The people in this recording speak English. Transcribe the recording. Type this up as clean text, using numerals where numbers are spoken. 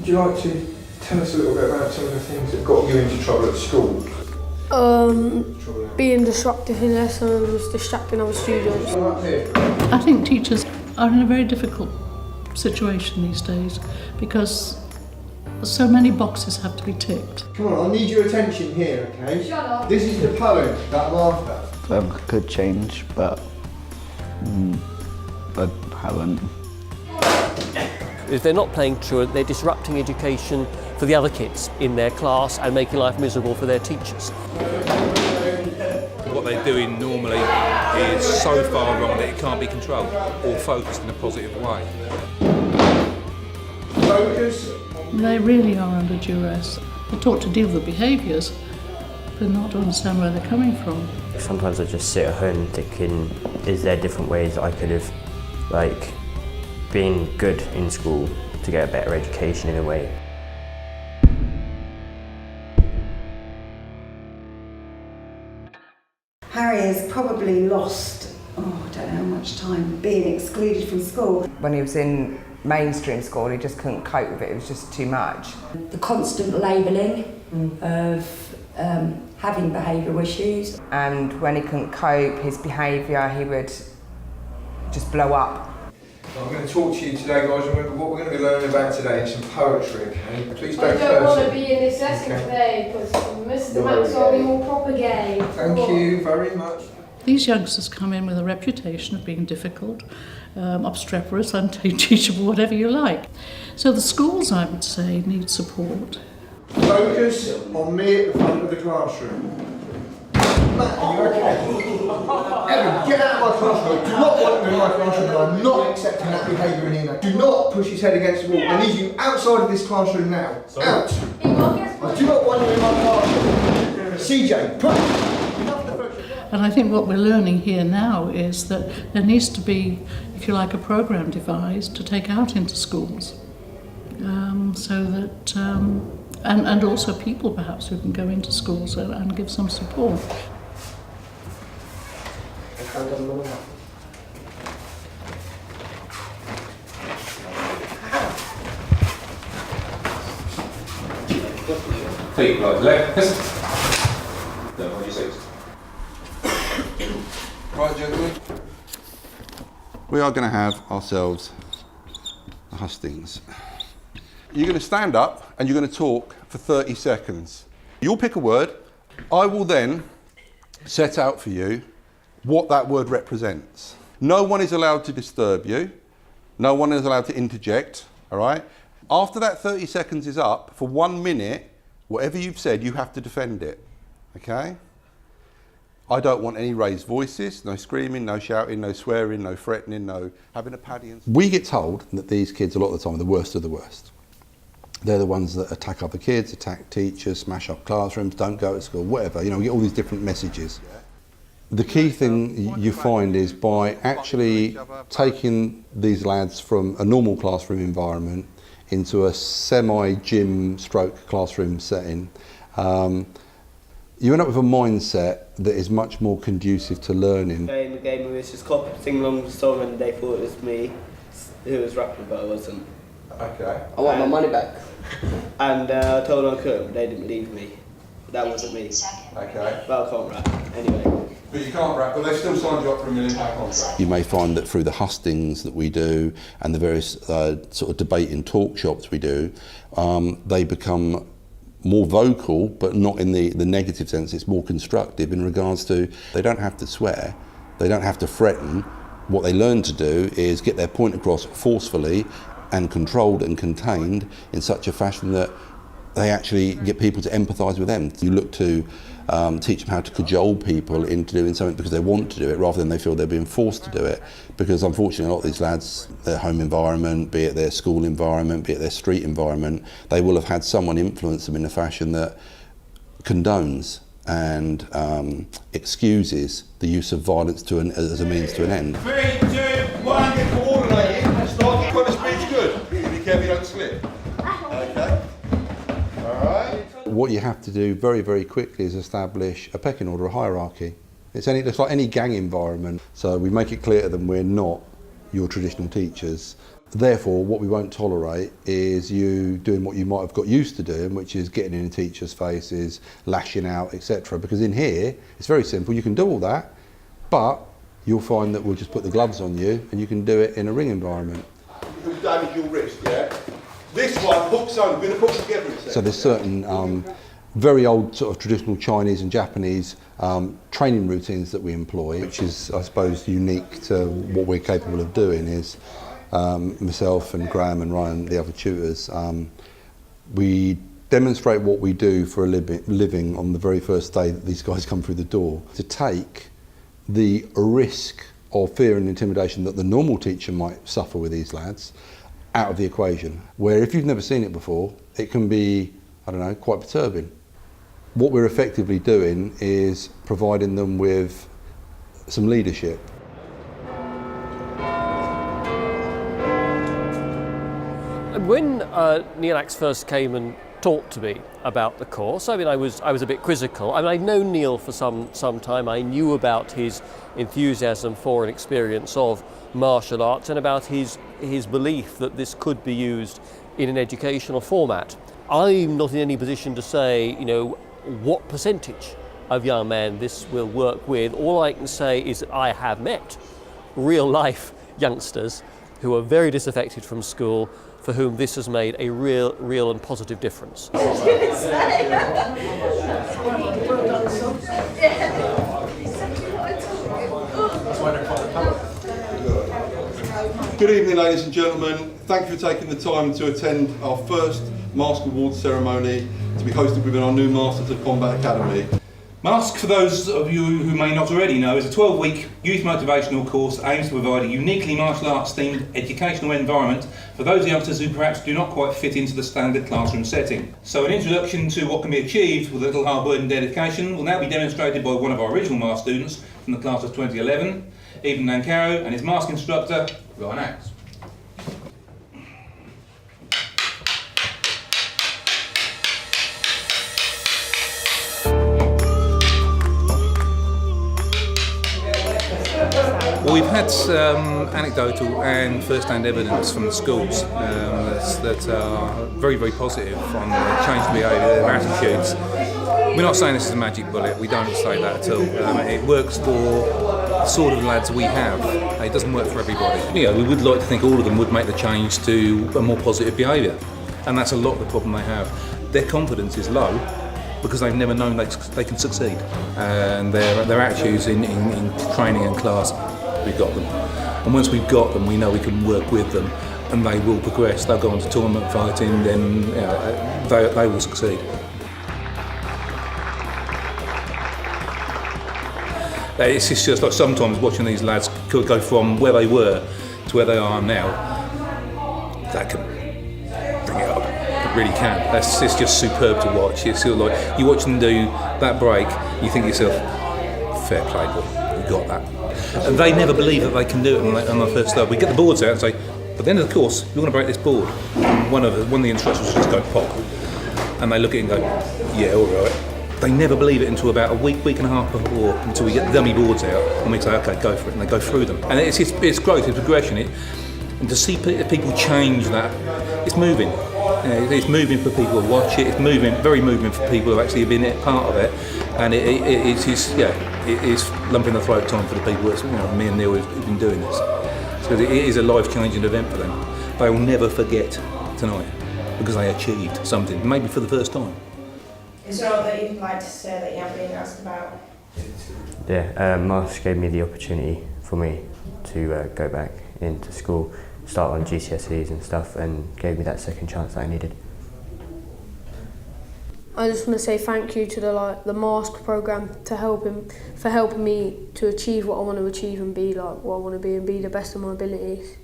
Would you like to tell us a little bit about some of the things that got you into trouble at school? Being disruptive in lessons, distracting other students. I think teachers are in a very difficult situation these days because so many boxes have to be ticked. Come on, I need your attention here, okay? Shut up. This is the poem that I'm after. I could change, but I haven't. If they're not playing truant, they're disrupting education for the other kids in their class and making life miserable for their teachers. What they're doing normally is so far wrong that it can't be controlled or focused in a positive way. Focus. They really are under duress. They're taught to deal with behaviours, but not to understand where they're coming from. Sometimes I just sit at home thinking, is there different ways I could have, been good in school to get a better education in a way? Harry has probably lost, I don't know how much time, being excluded from school. When he was in mainstream school, he just couldn't cope with it was just too much. The constant labelling of having behavioural issues. And when he couldn't cope, his behaviour, he would just blow up. I'm going to talk to you today, guys. Remember what we're going to be learning about today is some poetry, okay? Please don't I don't want to curse. be in this lesson Okay. today because Mr. You're Max very will be gay. more propagated. Thank you very much. These youngsters come in with a reputation of being difficult, obstreperous, unteachable, whatever you like. So the schools, I would say, need support. Focus on me at the front of the classroom. Matt, are you okay? Evan, get out of my classroom. I do not want you in my classroom. I'm not accepting that behaviour in here now. Do not push his head against the wall. I need you outside of this classroom now. Out. I do not want you in my classroom. CJ, push. And I think what we're learning here now is that there needs to be, if you like, a programme devised to take out into schools. So that, and also people perhaps who can go into schools and give some support. Feet like left. No, 26. Right, gentlemen. We are going to have ourselves a hustings. You're going to stand up and you're going to talk for 30 seconds. You'll pick a word. I will then set out for you what that word represents. No one is allowed to disturb you. No one is allowed to interject, all right? After that 30 seconds is up, for 1 minute, whatever you've said, you have to defend it, okay? I don't want any raised voices, no screaming, no shouting, no swearing, no threatening, no having a paddy. We get told that these kids a lot of the time are the worst of the worst. They're the ones that attack other kids, attack teachers, smash up classrooms, don't go to school, whatever. You know, we get all these different messages. The key thing you find is by actually taking these lads from a normal classroom environment into a semi-gym stroke classroom setting, you end up with a mindset that is much more conducive to learning. In the game, we was just singing along the song and they thought it was me who was rapping, but I wasn't. Okay. I want my money back. And I told them I couldn't, but they didn't believe me. That wasn't me. Okay. But I can't rap, anyway. But you can't rap, but they've still signed you up for £1 million contract. You may find that through the hustings that we do and the various sort of debating talk shops we do, they become more vocal, but not in the negative sense. It's more constructive in regards to they don't have to swear, they don't have to threaten. What they learn to do is get their point across forcefully and controlled and contained in such a fashion that they actually get people to empathise with them. You look to teach them how to cajole people into doing something because they want to do it rather than they feel they're being forced to do it. Because unfortunately a lot of these lads, their home environment, be it their school environment, be it their street environment, they will have had someone influence them in a fashion that condones and excuses the use of violence as a means to an end. 3, 2, 1, get coordinated. Let's start. Got the speech good. Be careful you don't slip. Okay. Alright. What you have to do very, very quickly is establish a pecking order, a hierarchy. It's like any gang environment. So we make it clear to them we're not your traditional teachers. Therefore, what we won't tolerate is you doing what you might have got used to doing, which is getting in teachers' faces, lashing out, etc. Because in here, it's very simple. You can do all that, but you'll find that we'll just put the gloves on you and you can do it in a ring environment. You'll damage your wrist, yeah? This one, hooks on, we're going to put together a second. So there's certain very old sort of traditional Chinese and Japanese training routines that we employ, which is, I suppose, unique to what we're capable of doing is myself and Graham and Ryan, the other tutors, we demonstrate what we do for a living on the very first day that these guys come through the door, to take the risk of fear and intimidation that the normal teacher might suffer with these lads out of the equation, where if you've never seen it before, it can be, I don't know, quite perturbing. What we're effectively doing is providing them with some leadership. When Neil first came and talked to me about the course, I mean, I was a bit quizzical. I mean, I'd known Neil for some time. I knew about his enthusiasm for and experience of martial arts and about his belief that this could be used in an educational format. I'm not in any position to say, you know, what percentage of young men this will work with. All I can say is that I have met real life youngsters who are very disaffected from school, for whom this has made a real and positive difference. Good evening, ladies and gentlemen. Thank you for taking the time to attend our first Mask Awards ceremony to be hosted within our new Masters of Combat Academy. Mask, for those of you who may not already know, is a 12-week youth motivational course that aims to provide a uniquely martial arts themed educational environment for those youngsters who perhaps do not quite fit into the standard classroom setting. So an introduction to what can be achieved with a little hard work and dedication will now be demonstrated by one of our original Mask students from the class of 2011, Eben Nankaro, and his Mask instructor, Ryan Axe. Well, we've had anecdotal and first-hand evidence from the schools that are very, very positive on the changed behaviour, their attitudes. We're not saying this is a magic bullet, we don't say that at all. It works for the sort of lads we have. It doesn't work for everybody. You know, we would like to think all of them would make the change to a more positive behaviour, and that's a lot of the problem they have. Their confidence is low, because they've never known they can succeed. And their attitudes in training and class, we've got them. And once we've got them, we know we can work with them and they will progress. They'll go on to tournament fighting, then you know, they will succeed. It's just like sometimes watching these lads go from where they were to where they are now. That can bring it up. Really can. It's just superb to watch. It's sort of like you watch them do that break, you think to yourself, fair play, boy, you got that. And they never believe that they can do it on the first start. We get the boards out and say, at the end of the course, you're going to break this board. And one of the instructors just go pop, and they look at it and go, yeah, all right. They never believe it until about a week and a half before, until we get the dummy boards out, and we say, okay, go for it, and they go through them. And it's growth, it's progression. And to see people change that, it's moving. It's moving for people to watch it. It's moving, very moving for people who actually have been part of it, and it is lump in the throat time for the people. That's, you know, me and Neil have been doing this, so it is a life-changing event for them. They will never forget tonight because they achieved something, maybe for the first time. Is there anything that you'd like to say that you haven't been asked about? Yeah, Mask gave me the opportunity for me to go back into school, start on GCSEs and stuff, and gave me that second chance that I needed. I just want to say thank you to the Mask programme for helping me to achieve what I want to achieve and be like what I want to be and be the best of my abilities.